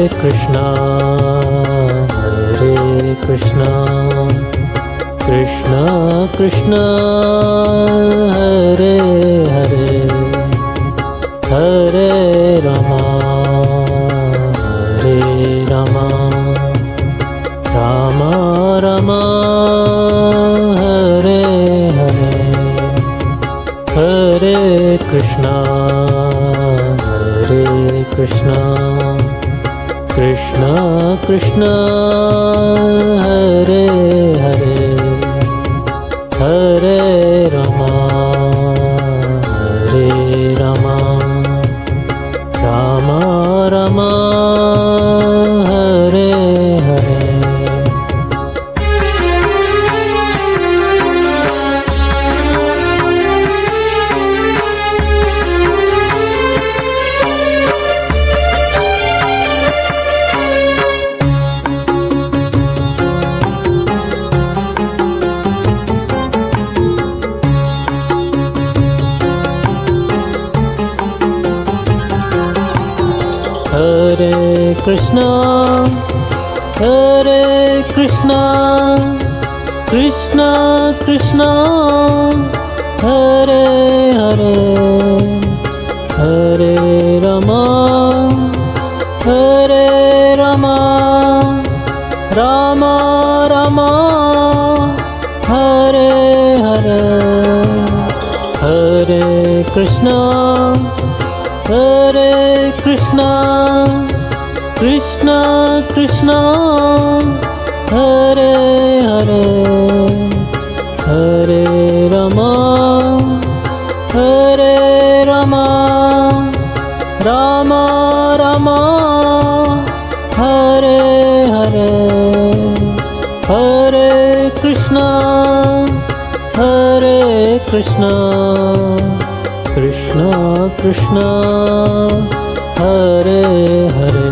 Krishna Hare Krishna Krishna Krishna Hare Hare Hare Rama Hare Rama Rama Rama Hare Hare Hare Krishna Hare Krishna Krishna Krishna Hare Hare Hare Rama Hare Rama Rama Rama Hare Hare Hare Krishna Krishna Krishna Hare Hare Hare Rama Rama Rama Hare Hare Hare Krishna Krishna Krishna Hare Hare Hare Rama Rama Rama Hare Hare Hare Krishna Krishna Krishna Hare Hare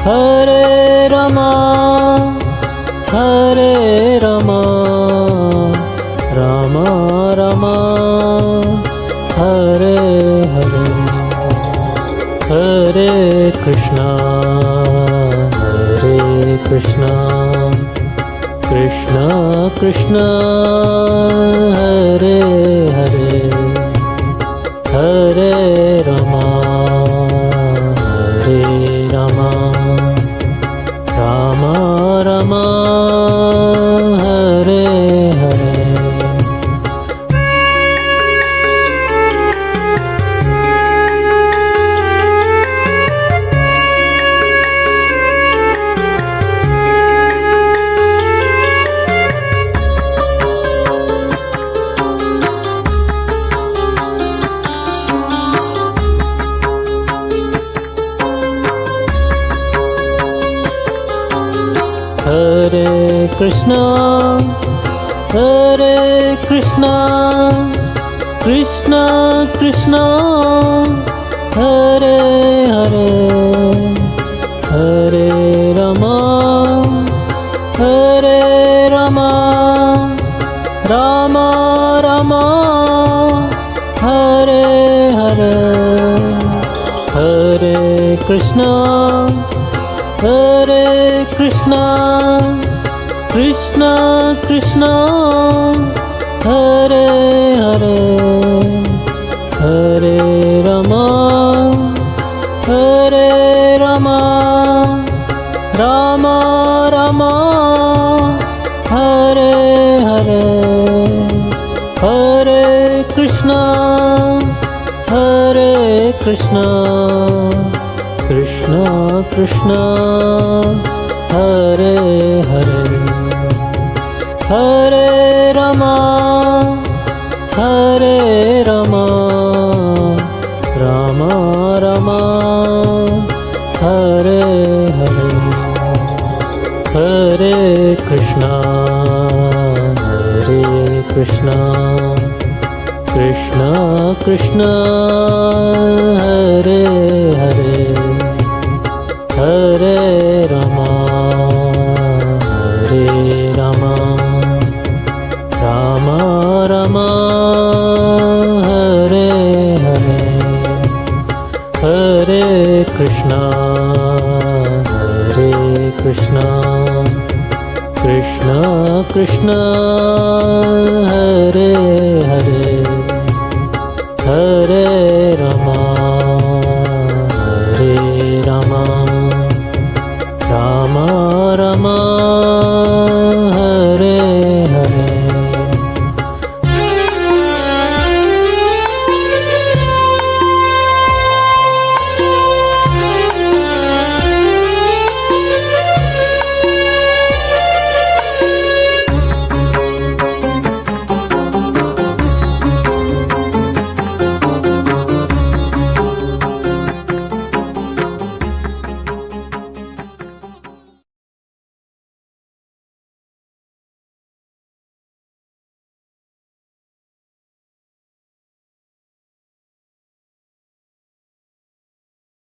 Hare Rama Rama Rama Hare Hare Hare Krishna Krishna Krishna Hare Hare Hare Rama Rama Rama Hare Hare Hare Krishna Krishna Krishna Hare Hare Hare Rama Rama Rama Hare Hare Hare Krishna Krishna Krishna Hare Hare Hare Rama Rama Rama Hare Hare Hare Krishna Krishna Krishna Hare Hare Hare Rama Rama Rama Hare Hare Hare Krishna Krishna Krishna Hare Hare Hare Rama Rama Rama Hare Hare Hare Krishna Krishna Hare Hare Hare